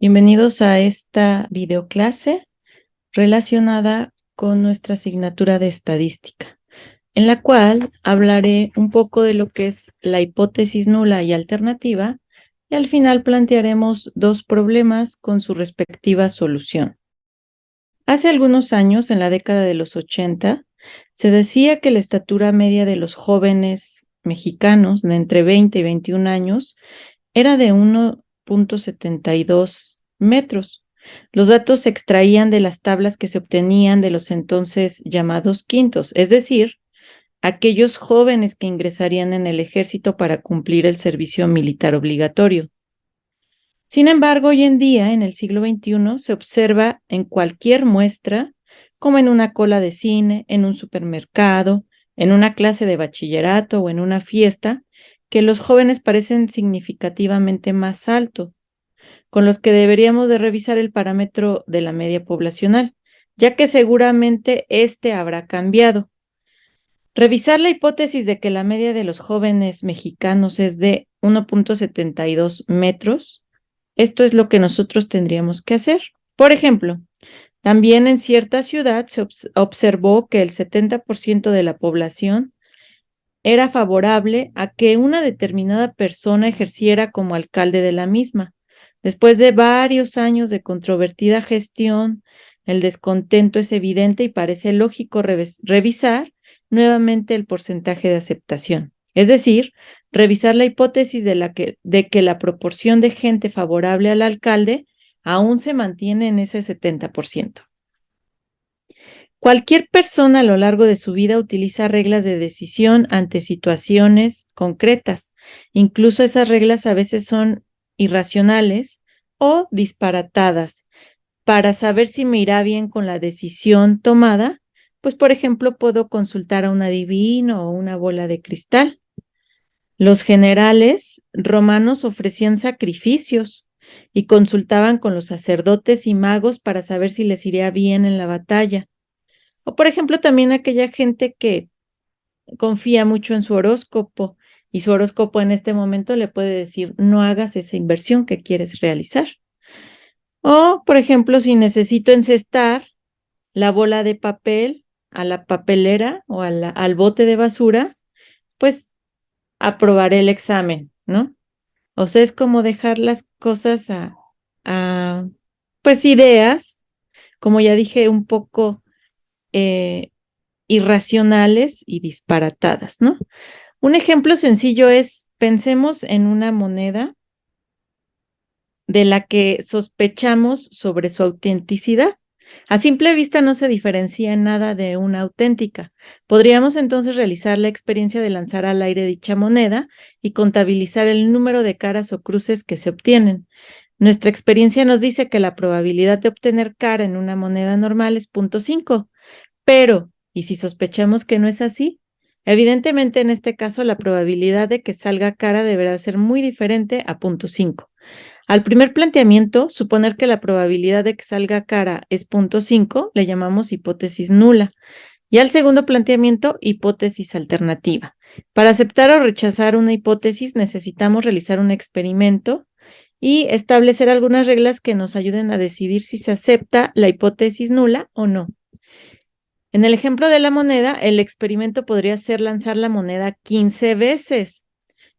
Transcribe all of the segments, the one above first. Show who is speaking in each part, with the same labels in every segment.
Speaker 1: Bienvenidos a esta videoclase relacionada con nuestra asignatura de estadística, en la cual hablaré un poco de lo que es la hipótesis nula y alternativa, y al final plantearemos dos problemas con su respectiva solución. Hace algunos años, en la década de los 80, se decía que la estatura media de los jóvenes mexicanos de entre 20 y 21 años era de 1,72 metros. Los datos se extraían de las tablas que se obtenían de los entonces llamados quintos, es decir, aquellos jóvenes que ingresarían en el ejército para cumplir el servicio militar obligatorio. Sin embargo, hoy en día, en el siglo XXI, se observa en cualquier muestra, como en una cola de cine, en un supermercado, en una clase de bachillerato o en una fiesta, que los jóvenes parecen significativamente más altos, con los que deberíamos de revisar el parámetro de la media poblacional, ya que seguramente este habrá cambiado. Revisar la hipótesis de que la media de los jóvenes mexicanos es de 1,72 metros. Esto es lo que nosotros tendríamos que hacer. Por ejemplo, también en cierta ciudad se observó que el 70% de la población era favorable a que una determinada persona ejerciera como alcalde de la misma. Después de varios años de controvertida gestión, el descontento es evidente y parece lógico revisar nuevamente el porcentaje de aceptación. Es decir, revisar la hipótesis de que la proporción de gente favorable al alcalde aún se mantiene en ese 70%. Cualquier persona a lo largo de su vida utiliza reglas de decisión ante situaciones concretas. Incluso esas reglas a veces son irracionales o disparatadas. Para saber si me irá bien con la decisión tomada, pues por ejemplo puedo consultar a un adivino o una bola de cristal. Los generales romanos ofrecían sacrificios y consultaban con los sacerdotes y magos para saber si les iría bien en la batalla. O por ejemplo también aquella gente que confía mucho en su horóscopo y su horóscopo en este momento le puede decir no hagas esa inversión que quieres realizar. O por ejemplo si necesito encestar la bola de papel a la papelera o al bote de basura, pues aprobaré el examen, ¿no? O sea, es como dejar las cosas a pues ideas, como ya dije, un poco irracionales y disparatadas, ¿no? Un ejemplo sencillo es, pensemos en una moneda de la que sospechamos sobre su autenticidad. A simple vista no se diferencia en nada de una auténtica. Podríamos entonces realizar la experiencia de lanzar al aire dicha moneda y contabilizar el número de caras o cruces que se obtienen. Nuestra experiencia nos dice que la probabilidad de obtener cara en una moneda normal es 0,5, pero, ¿y si sospechamos que no es así? Evidentemente, en este caso, la probabilidad de que salga cara deberá ser muy diferente a 0,5. Al primer planteamiento, suponer que la probabilidad de que salga cara es 0,5, le llamamos hipótesis nula. Y al segundo planteamiento, hipótesis alternativa. Para aceptar o rechazar una hipótesis, necesitamos realizar un experimento y establecer algunas reglas que nos ayuden a decidir si se acepta la hipótesis nula o no. En el ejemplo de la moneda, el experimento podría ser lanzar la moneda 15 veces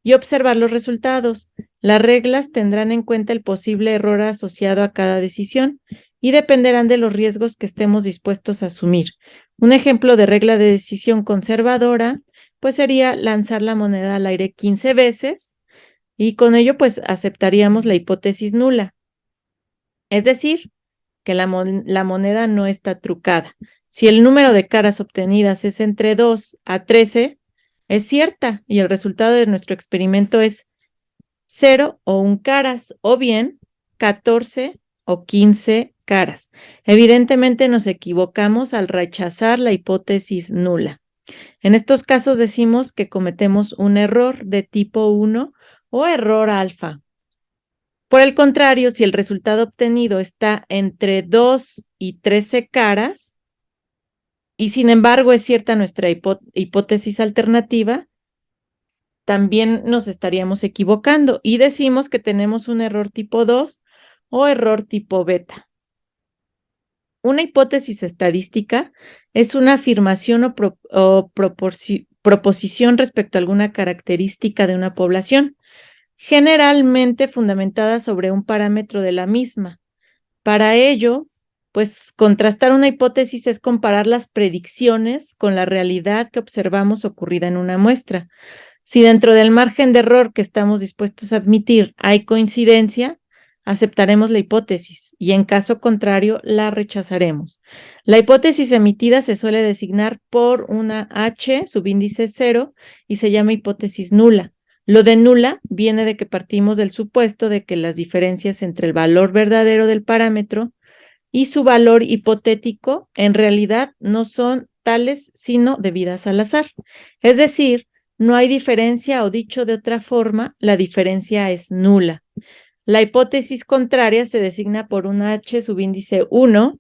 Speaker 1: y observar los resultados. Las reglas tendrán en cuenta el posible error asociado a cada decisión y dependerán de los riesgos que estemos dispuestos a asumir. Un ejemplo de regla de decisión conservadora, pues sería lanzar la moneda al aire 15 veces y con ello pues aceptaríamos la hipótesis nula. Es decir, que la moneda no está trucada. Si el número de caras obtenidas es entre 2 a 13, es cierta y el resultado de nuestro experimento es 0 o 1 caras, o bien 14 o 15 caras. Evidentemente nos equivocamos al rechazar la hipótesis nula. En estos casos decimos que cometemos un error de tipo 1 o error alfa. Por el contrario, si el resultado obtenido está entre 2 y 13 caras, y sin embargo es cierta nuestra hipótesis alternativa, también nos estaríamos equivocando y decimos que tenemos un error tipo 2 o error tipo beta. Una hipótesis estadística es una afirmación o proposición respecto a alguna característica de una población, generalmente fundamentada sobre un parámetro de la misma. Para ello, pues contrastar una hipótesis es comparar las predicciones con la realidad que observamos ocurrida en una muestra. Si dentro del margen de error que estamos dispuestos a admitir hay coincidencia, aceptaremos la hipótesis y en caso contrario la rechazaremos. La hipótesis emitida se suele designar por una H subíndice 0 y se llama hipótesis nula. Lo de nula viene de que partimos del supuesto de que las diferencias entre el valor verdadero del parámetro y su valor hipotético en realidad no son tales sino debidas al azar. Es decir, no hay diferencia o dicho de otra forma, la diferencia es nula. La hipótesis contraria se designa por una H subíndice 1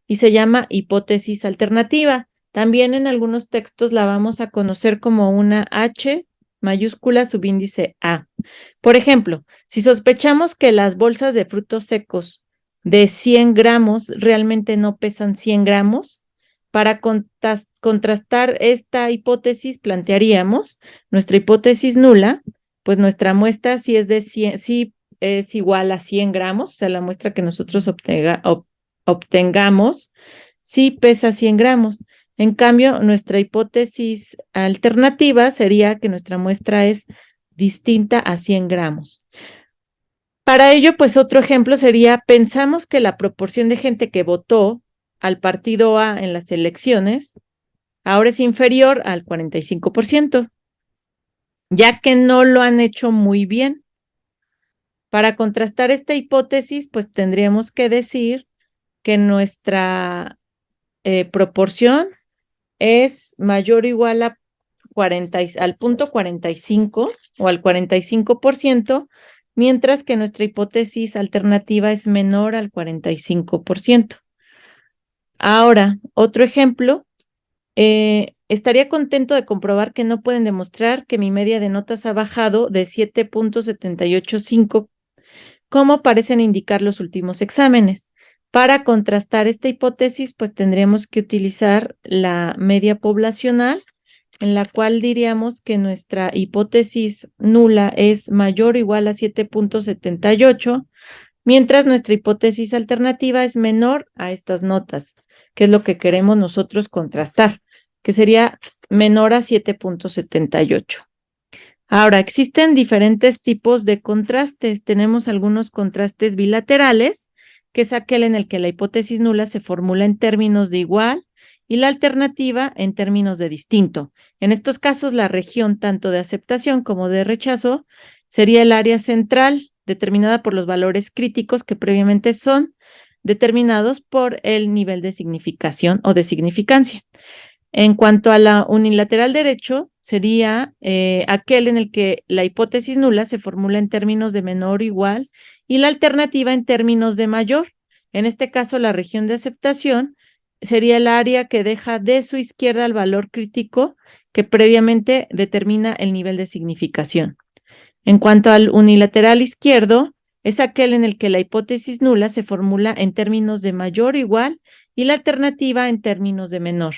Speaker 1: y se llama hipótesis alternativa. También en algunos textos la vamos a conocer como una H mayúscula subíndice A. Por ejemplo, si sospechamos que las bolsas de frutos secos de 100 gramos realmente no pesan 100 gramos, para contrastar esta hipótesis plantearíamos nuestra hipótesis nula, pues nuestra muestra si es de 100, si es igual a 100 gramos, o sea, la muestra que nosotros obtengamos, sí pesa 100 gramos. En cambio, nuestra hipótesis alternativa sería que nuestra muestra es distinta a 100 gramos. Para ello, pues otro ejemplo sería, pensamos que la proporción de gente que votó al partido A en las elecciones ahora es inferior al 45%, ya que no lo han hecho muy bien. Para contrastar esta hipótesis, pues tendríamos que decir que nuestra proporción es mayor o igual a 40, al punto 45 o al 45%, mientras que nuestra hipótesis alternativa es menor al 45%. Ahora, otro ejemplo, estaría contento de comprobar que no pueden demostrar que mi media de notas ha bajado de 7.785, como parecen indicar los últimos exámenes. Para contrastar esta hipótesis, pues tendríamos que utilizar la media poblacional, en la cual diríamos que nuestra hipótesis nula es mayor o igual a 7.78, mientras nuestra hipótesis alternativa es menor a estas notas, que es lo que queremos nosotros contrastar, que sería menor a 7.78. Ahora, existen diferentes tipos de contrastes. Tenemos algunos contrastes bilaterales, que es aquel en el que la hipótesis nula se formula en términos de igual y la alternativa en términos de distinto. En estos casos, la región tanto de aceptación como de rechazo sería el área central, determinada por los valores críticos que previamente son determinados por el nivel de significación o de significancia. En cuanto a la unilateral derecho, sería aquel en el que la hipótesis nula se formula en términos de menor o igual y la alternativa en términos de mayor. En este caso, la región de aceptación sería el área que deja de su izquierda el valor crítico que previamente determina el nivel de significación. En cuanto al unilateral izquierdo, es aquel en el que la hipótesis nula se formula en términos de mayor o igual y la alternativa en términos de menor.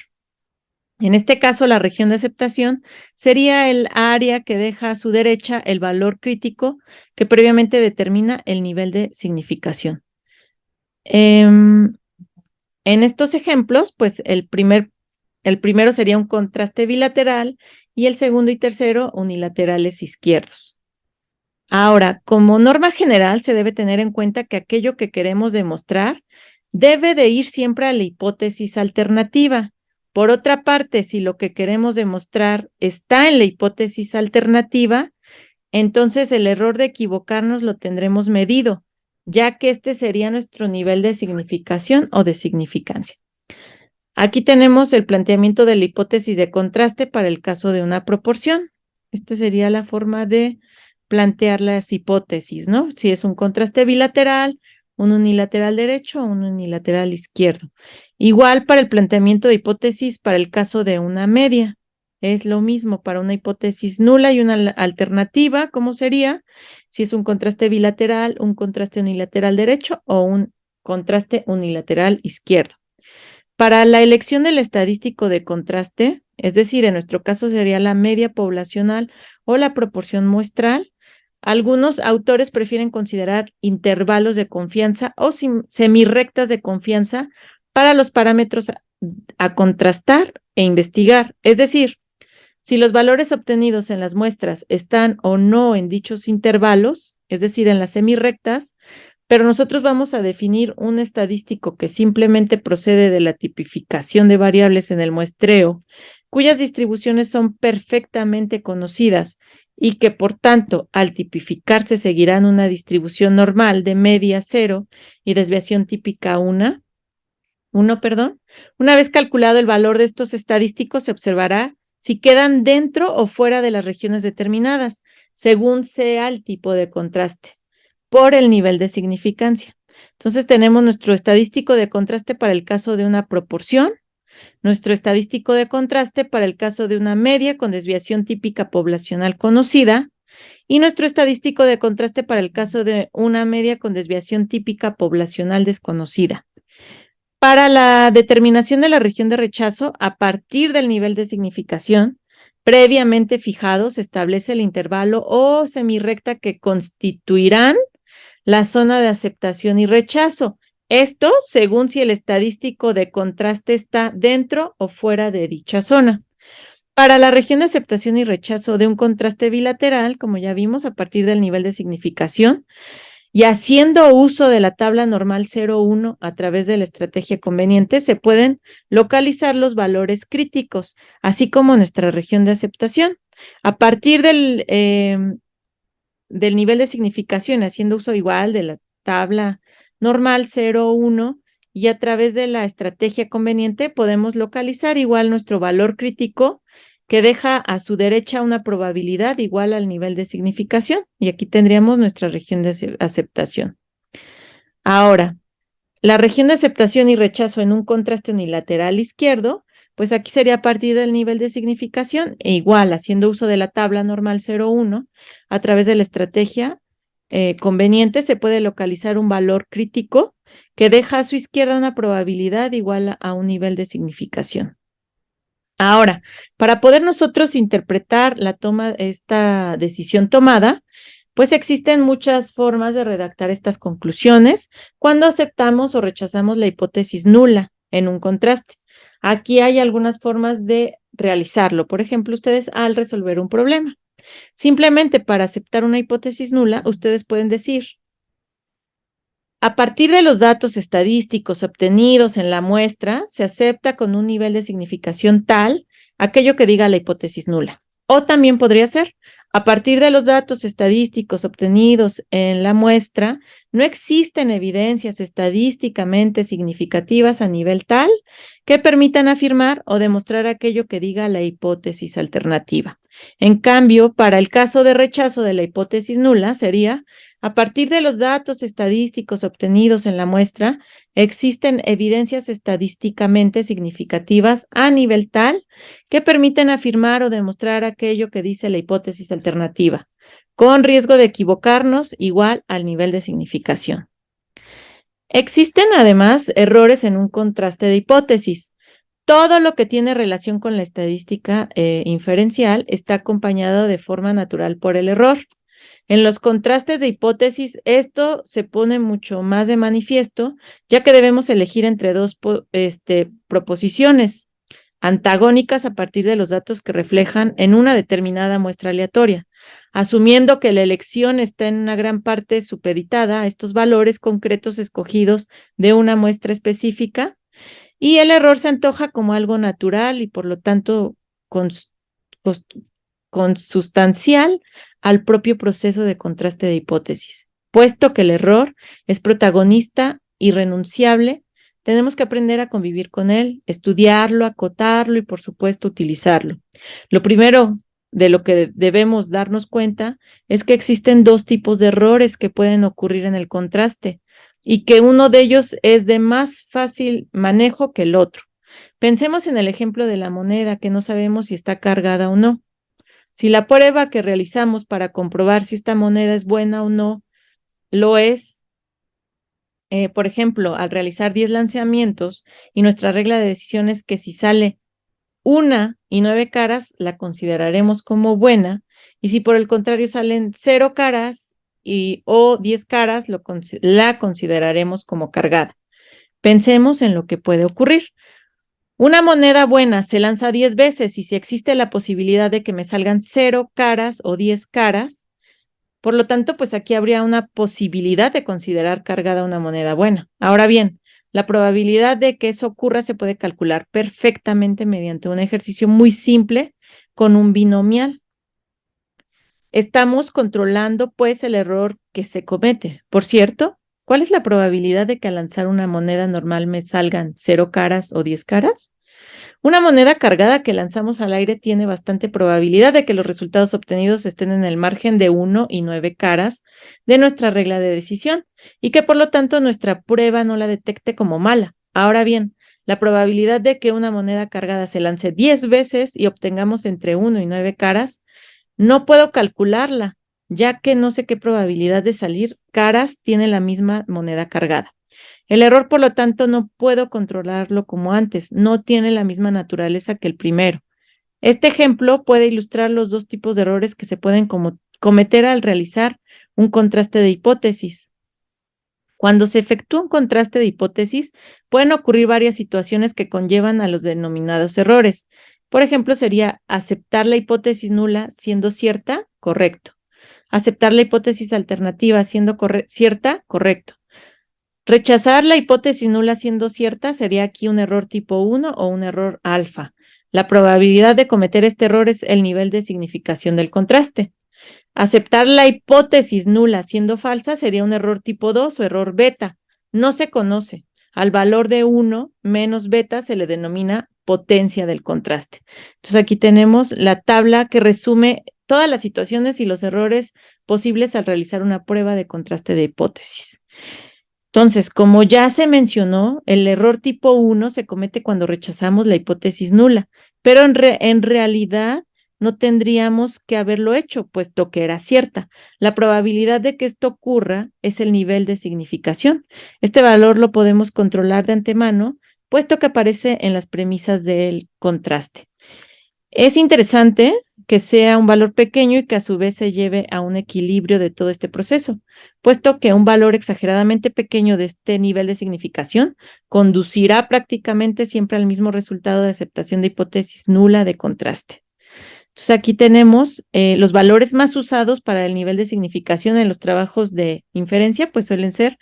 Speaker 1: En este caso, la región de aceptación sería el área que deja a su derecha el valor crítico que previamente determina el nivel de significación. En estos ejemplos, pues el primero sería un contraste bilateral y el segundo y tercero unilaterales izquierdos. Ahora, como norma general, se debe tener en cuenta que aquello que queremos demostrar debe de ir siempre a la hipótesis alternativa. Por otra parte, si lo que queremos demostrar está en la hipótesis alternativa, entonces el error de equivocarnos lo tendremos medido, ya que este sería nuestro nivel de significación o de significancia. Aquí tenemos el planteamiento de la hipótesis de contraste para el caso de una proporción. Esta sería la forma de plantear las hipótesis, ¿no? Si es un contraste bilateral, un unilateral derecho o un unilateral izquierdo. Igual para el planteamiento de hipótesis para el caso de una media. Es lo mismo para una hipótesis nula y una alternativa, ¿cómo sería? si es un contraste bilateral, un contraste unilateral derecho o un contraste unilateral izquierdo. Para la elección del estadístico de contraste, es decir, en nuestro caso sería la media poblacional o la proporción muestral, algunos autores prefieren considerar intervalos de confianza o semirrectas de confianza para los parámetros a contrastar e investigar. Es decir, si los valores obtenidos en las muestras están o no en dichos intervalos, es decir, en las semirrectas, pero nosotros vamos a definir un estadístico que simplemente procede de la tipificación de variables en el muestreo, cuyas distribuciones son perfectamente conocidas y que, por tanto, al tipificarse seguirán una distribución normal de media 0 y desviación típica 1. Una vez calculado el valor de estos estadísticos, se observará si quedan dentro o fuera de las regiones determinadas, según sea el tipo de contraste, por el nivel de significancia. Entonces tenemos nuestro estadístico de contraste para el caso de una proporción, nuestro estadístico de contraste para el caso de una media con desviación típica poblacional conocida y nuestro estadístico de contraste para el caso de una media con desviación típica poblacional desconocida. Para la determinación de la región de rechazo, a partir del nivel de significación previamente fijado, se establece el intervalo o semirrecta que constituirán la zona de aceptación y rechazo. Esto según si el estadístico de contraste está dentro o fuera de dicha zona. Para la región de aceptación y rechazo de un contraste bilateral, como ya vimos, a partir del nivel de significación, y haciendo uso de la tabla normal 0,1 a través de la estrategia conveniente, se pueden localizar los valores críticos, así como nuestra región de aceptación. A partir del nivel de significación, haciendo uso igual de la tabla normal 0,1 y a través de la estrategia conveniente podemos localizar igual nuestro valor crítico que deja a su derecha una probabilidad igual al nivel de significación. Y aquí tendríamos nuestra región de aceptación. Ahora, la región de aceptación y rechazo en un contraste unilateral izquierdo, pues aquí sería a partir del nivel de significación e igual, haciendo uso de la tabla normal 0,1, a través de la estrategia conveniente se puede localizar un valor crítico que deja a su izquierda una probabilidad igual a un nivel de significación. Ahora, para poder nosotros interpretar esta decisión tomada, pues existen muchas formas de redactar estas conclusiones cuando aceptamos o rechazamos la hipótesis nula en un contraste. Aquí hay algunas formas de realizarlo. Por ejemplo, ustedes al resolver un problema. Simplemente para aceptar una hipótesis nula, ustedes pueden decir, a partir de los datos estadísticos obtenidos en la muestra, se acepta con un nivel de significación tal aquello que diga la hipótesis nula. O también podría ser, a partir de los datos estadísticos obtenidos en la muestra, no existen evidencias estadísticamente significativas a nivel tal que permitan afirmar o demostrar aquello que diga la hipótesis alternativa. En cambio, para el caso de rechazo de la hipótesis nula, sería a partir de los datos estadísticos obtenidos en la muestra, existen evidencias estadísticamente significativas a nivel tal que permiten afirmar o demostrar aquello que dice la hipótesis alternativa, con riesgo de equivocarnos igual al nivel de significación. Existen además errores en un contraste de hipótesis. Todo lo que tiene relación con la estadística inferencial está acompañado de forma natural por el error. En los contrastes de hipótesis, esto se pone mucho más de manifiesto, ya que debemos elegir entre dos proposiciones antagónicas a partir de los datos que reflejan en una determinada muestra aleatoria, asumiendo que la elección está en una gran parte supeditada a estos valores concretos escogidos de una muestra específica, y el error se antoja como algo natural y por lo tanto consustancial al propio proceso de contraste de hipótesis. Puesto que el error es protagonista irrenunciable, tenemos que aprender a convivir con él, estudiarlo, acotarlo y por supuesto utilizarlo. Lo primero de lo que debemos darnos cuenta es que existen dos tipos de errores que pueden ocurrir en el contraste y que uno de ellos es de más fácil manejo que el otro. Pensemos en el ejemplo de la moneda, que no sabemos si está cargada o no. Si la prueba que realizamos para comprobar si esta moneda es buena o no lo es, por ejemplo, al realizar 10 lanzamientos y nuestra regla de decisión es que si sale 1 y 9 caras, la consideraremos como buena, y si por el contrario salen 0 caras o 10 caras, la consideraremos como cargada. Pensemos en lo que puede ocurrir. Una moneda buena se lanza 10 veces y si existe la posibilidad de que me salgan 0 caras o 10 caras, por lo tanto, pues aquí habría una posibilidad de considerar cargada una moneda buena. Ahora bien, la probabilidad de que eso ocurra se puede calcular perfectamente mediante un ejercicio muy simple con un binomial. Estamos controlando, pues, el error que se comete. Por cierto, ¿cuál es la probabilidad de que al lanzar una moneda normal me salgan 0 caras o 10 caras? Una moneda cargada que lanzamos al aire tiene bastante probabilidad de que los resultados obtenidos estén en el margen de 1 y 9 caras de nuestra regla de decisión y que por lo tanto nuestra prueba no la detecte como mala. Ahora bien, la probabilidad de que una moneda cargada se lance 10 veces y obtengamos entre 1 y 9 caras, no puedo calcularla, ya que no sé qué probabilidad de salir caras tiene la misma moneda cargada. El error, por lo tanto, no puedo controlarlo como antes, no tiene la misma naturaleza que el primero. Este ejemplo puede ilustrar los dos tipos de errores que se pueden cometer al realizar un contraste de hipótesis. Cuando se efectúa un contraste de hipótesis, pueden ocurrir varias situaciones que conllevan a los denominados errores. Por ejemplo, sería aceptar la hipótesis nula siendo cierta, correcto. Aceptar la hipótesis alternativa siendo cierta, correcto. Rechazar la hipótesis nula siendo cierta sería aquí un error tipo 1 o un error alfa. La probabilidad de cometer este error es el nivel de significación del contraste. Aceptar la hipótesis nula siendo falsa sería un error tipo 2 o error beta. No se conoce. Al valor de 1 menos beta se le denomina potencia del contraste. Entonces aquí tenemos la tabla que resume todas las situaciones y los errores posibles al realizar una prueba de contraste de hipótesis. Entonces, como ya se mencionó, el error tipo 1 se comete cuando rechazamos la hipótesis nula, pero en realidad no tendríamos que haberlo hecho, puesto que era cierta. La probabilidad de que esto ocurra es el nivel de significación. Este valor lo podemos controlar de antemano, puesto que aparece en las premisas del contraste. Es interesante que sea un valor pequeño y que a su vez se lleve a un equilibrio de todo este proceso, puesto que un valor exageradamente pequeño de este nivel de significación conducirá prácticamente siempre al mismo resultado de aceptación de hipótesis nula de contraste. Entonces aquí tenemos los valores más usados para el nivel de significación en los trabajos de inferencia, pues suelen ser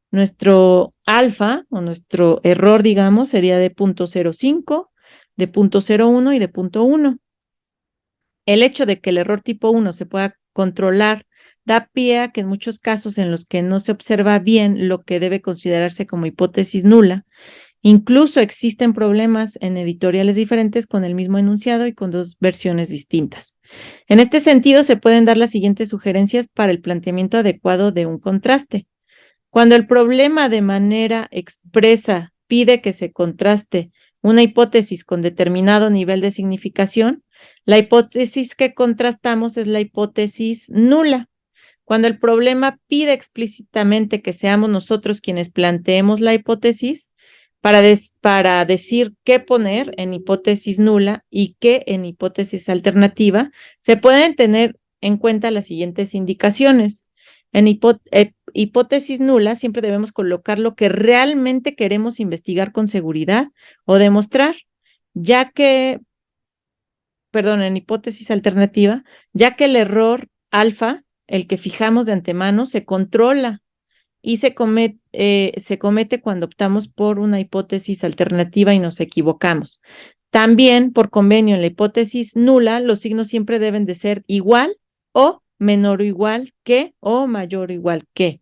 Speaker 1: nuestro alfa o nuestro error, digamos, sería de 0.05, de 0.01 y de 0.1. El hecho de que el error tipo 1 se pueda controlar da pie a que en muchos casos en los que no se observa bien lo que debe considerarse como hipótesis nula, incluso existen problemas en editoriales diferentes con el mismo enunciado y con dos versiones distintas. En este sentido, se pueden dar las siguientes sugerencias para el planteamiento adecuado de un contraste. Cuando el problema de manera expresa pide que se contraste una hipótesis con determinado nivel de significación, la hipótesis que contrastamos es la hipótesis nula. Cuando el problema pide explícitamente que seamos nosotros quienes planteemos la hipótesis, para decir qué poner en hipótesis nula y qué en hipótesis alternativa, se pueden tener en cuenta las siguientes indicaciones. En hipótesis nula siempre debemos colocar lo que realmente queremos investigar con seguridad o demostrar, ya que, perdón, en hipótesis alternativa, ya que el error alfa, el que fijamos de antemano, se controla y se comete cuando optamos por una hipótesis alternativa y nos equivocamos. También, por convenio, en la hipótesis nula, los signos siempre deben de ser igual o menor o igual que o mayor o igual que.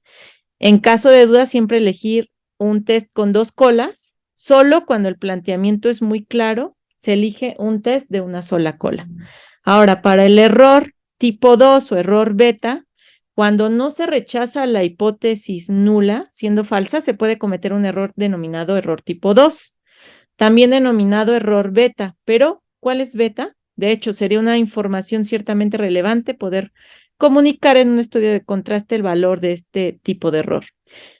Speaker 1: En caso de duda, siempre elegir un test con 2 colas. Solo cuando el planteamiento es muy claro, se elige un test de una sola cola. Ahora, para el error tipo 2 o error beta, cuando no se rechaza la hipótesis nula, siendo falsa, se puede cometer un error denominado error tipo 2, también denominado error beta. Pero, ¿cuál es beta? De hecho, sería una información ciertamente relevante poder comunicar en un estudio de contraste el valor de este tipo de error.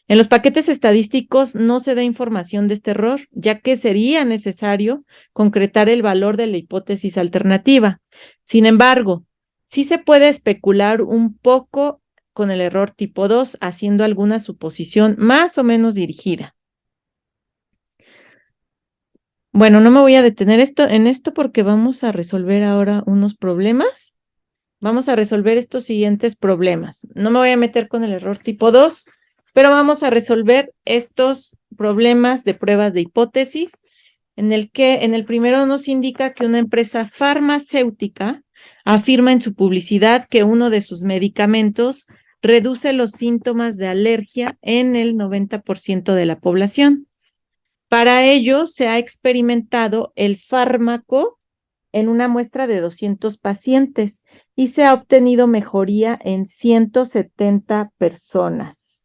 Speaker 1: En los paquetes estadísticos no se da información de este error, ya que sería necesario concretar el valor de la hipótesis alternativa. Sin embargo, sí se puede especular un poco con el error tipo 2, haciendo alguna suposición más o menos dirigida. Bueno, no me voy a detener en esto porque vamos a resolver ahora unos problemas. Vamos a resolver estos siguientes problemas. No me voy a meter con el error tipo 2, pero vamos a resolver estos problemas de pruebas de hipótesis, en el primero nos indica que una empresa farmacéutica afirma en su publicidad que uno de sus medicamentos reduce los síntomas de alergia en el 90% de la población. Para ello, se ha experimentado el fármaco en una muestra de 200 pacientes y se ha obtenido mejoría en 170 personas.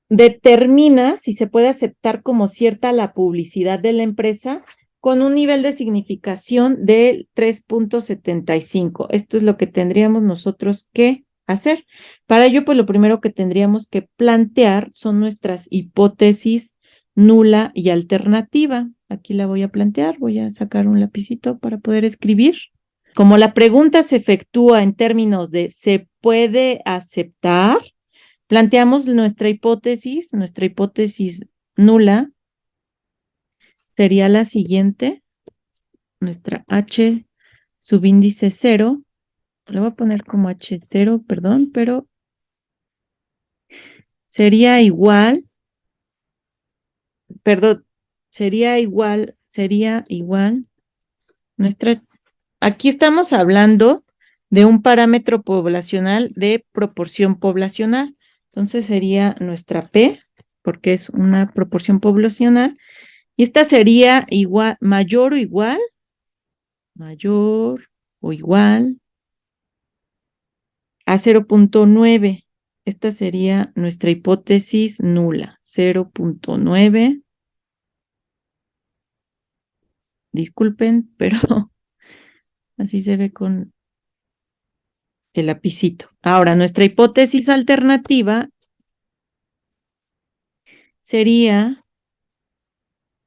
Speaker 1: Determina si se puede aceptar como cierta la publicidad de la empresa con un nivel de significación del 3.75. Esto es lo que tendríamos nosotros que hacer. Para ello, pues lo primero que tendríamos que plantear son nuestras hipótesis nula y alternativa. Aquí la voy a plantear, voy a sacar un lapicito para poder escribir. Como la pregunta se efectúa en términos de ¿se puede aceptar? Planteamos nuestra hipótesis nula sería la siguiente, nuestra H subíndice 0, lo voy a poner como H0, perdón, pero sería igual, perdón, sería igual, aquí estamos hablando de un parámetro poblacional de proporción poblacional, entonces sería nuestra P, porque es una proporción poblacional, y esta sería igual, mayor o igual a 0.9. Esta sería nuestra hipótesis nula, 0.9. Disculpen, pero así se ve con el lapicito. Ahora, nuestra hipótesis alternativa sería,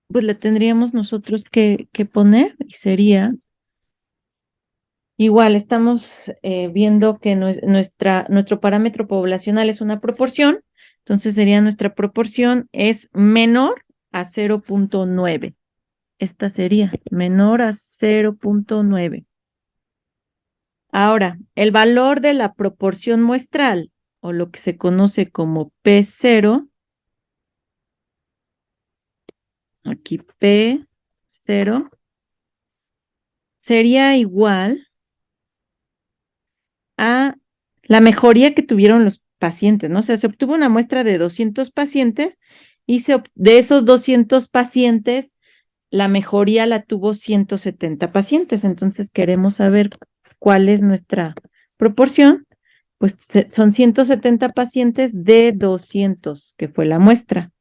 Speaker 1: pues la tendríamos nosotros que poner y sería igual, estamos viendo que nuestro parámetro poblacional es una proporción, entonces sería nuestra proporción es menor a 0.9. Esta sería menor a 0.9. Ahora, el valor de la proporción muestral, o lo que se conoce como P0, aquí P0, sería igual a la mejoría que tuvieron los pacientes, ¿no? O sea, se obtuvo una muestra de 200 pacientes y de esos 200 pacientes, la mejoría la tuvo 170 pacientes. Entonces, queremos saber cuál es nuestra proporción. Pues son 170 pacientes de 200, que fue la muestra.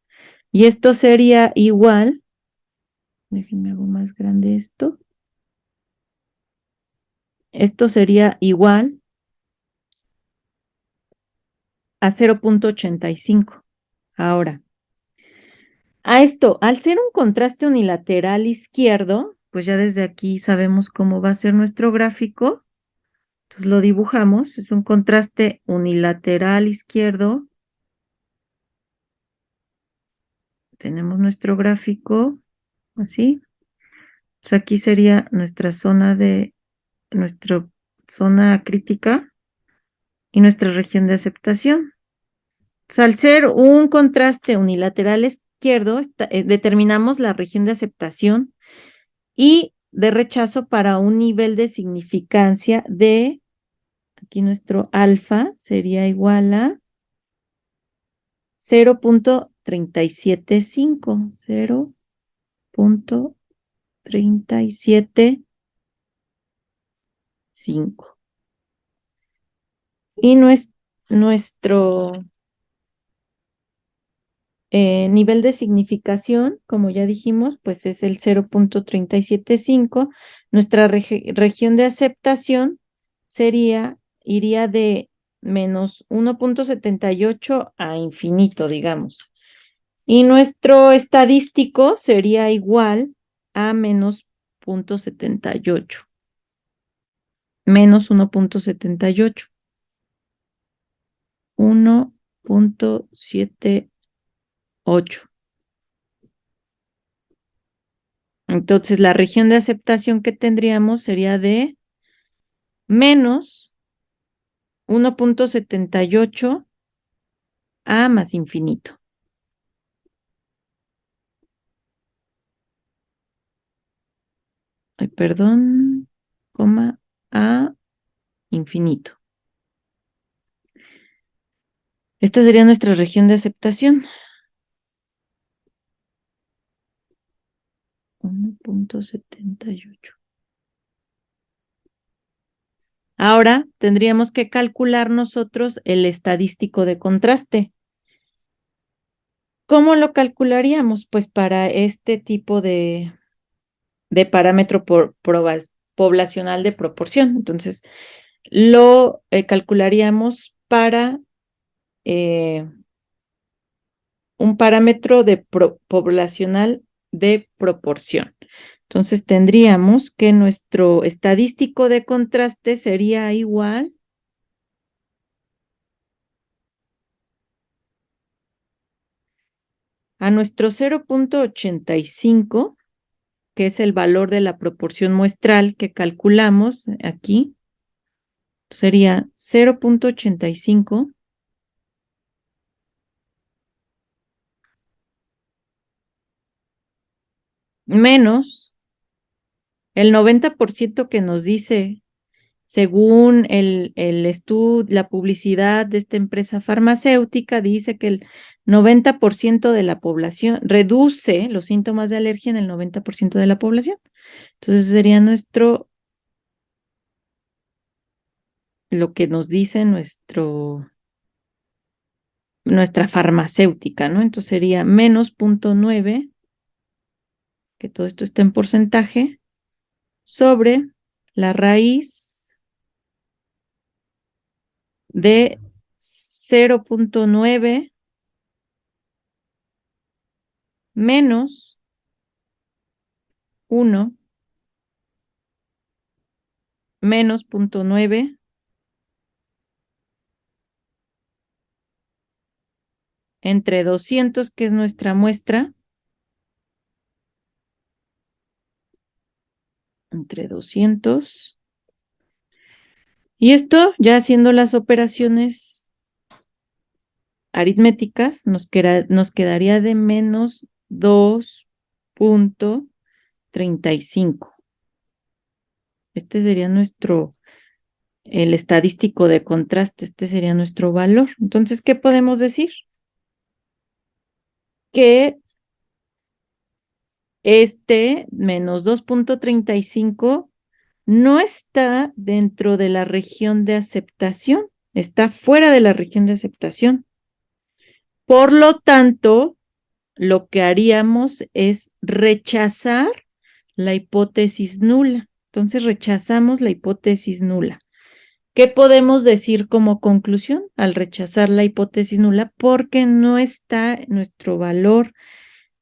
Speaker 1: Y esto sería igual, déjenme hago más grande esto sería igual a 0.85. Ahora, a esto, al ser un contraste unilateral izquierdo, pues ya desde aquí sabemos cómo va a ser nuestro gráfico. Entonces lo dibujamos, es un contraste unilateral izquierdo. Tenemos nuestro gráfico, así. Entonces aquí sería nuestra zona crítica y nuestra región de aceptación. Entonces, al ser un contraste unilateral izquierdo, determinamos la región de aceptación y de rechazo para un nivel de significancia de, aquí nuestro alfa sería igual a 0.375, 0.375. Y nuestro Nivel de significación, como ya dijimos, pues es el 0.375. Nuestra región de aceptación iría de menos 1.78 a infinito, digamos. Y nuestro estadístico sería igual a menos 0.78. Menos 1.78. 1.78. Entonces, la región de aceptación que tendríamos sería de menos 1.78 a más infinito. Ay, perdón, coma, a infinito. Esta sería nuestra región de aceptación. 1.78. Ahora tendríamos que calcular nosotros el estadístico de contraste. ¿Cómo lo calcularíamos? Pues para este tipo de parámetro poblacional de proporción. Entonces, lo calcularíamos para un parámetro de poblacional de proporción. Entonces, tendríamos que nuestro estadístico de contraste sería igual a nuestro 0.85, que es el valor de la proporción muestral que calculamos aquí. Sería 0.85 menos el 90% que nos dice, según el estudio, la publicidad de esta empresa farmacéutica, dice que el 90% de la población reduce los síntomas de alergia en el 90% de la población. Entonces sería lo que nos dice nuestra farmacéutica, ¿no? Entonces sería menos 0.9, que todo esto está en porcentaje, sobre la raíz de 0.9 menos 1 menos 0.9 entre 200, que es nuestra muestra, entre 200. Y esto, ya haciendo las operaciones aritméticas, nos quedaría de menos 2.35. Este sería el estadístico de contraste, este sería nuestro valor. Entonces, ¿qué podemos decir? Que este menos 2.35 no está dentro de la región de aceptación, está fuera de la región de aceptación. Por lo tanto, lo que haríamos es rechazar la hipótesis nula. Entonces, rechazamos la hipótesis nula. ¿Qué podemos decir como conclusión al rechazar la hipótesis nula? Porque no está nuestro valor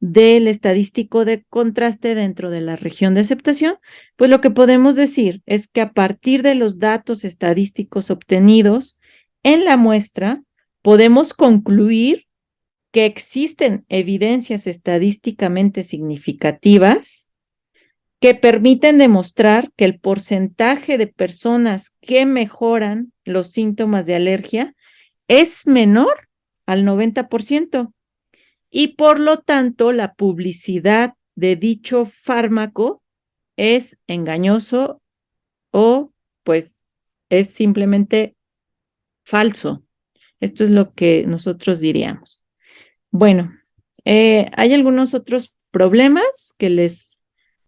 Speaker 1: del estadístico de contraste dentro de la región de aceptación, pues lo que podemos decir es que a partir de los datos estadísticos obtenidos en la muestra, podemos concluir que existen evidencias estadísticamente significativas que permiten demostrar que el porcentaje de personas que mejoran los síntomas de alergia es menor al 90%. Y por lo tanto, la publicidad de dicho fármaco es engañoso o pues es simplemente falso. Esto es lo que nosotros diríamos. Bueno, hay algunos otros problemas que les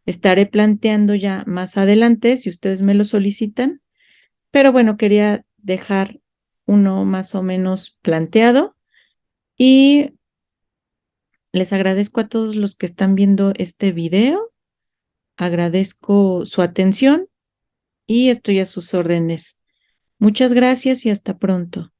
Speaker 1: estaré planteando ya más adelante si ustedes me lo solicitan, pero bueno, quería dejar uno más o menos planteado y Les agradezco a todos los que están viendo este video, agradezco su atención y estoy a sus órdenes. Muchas gracias y hasta pronto.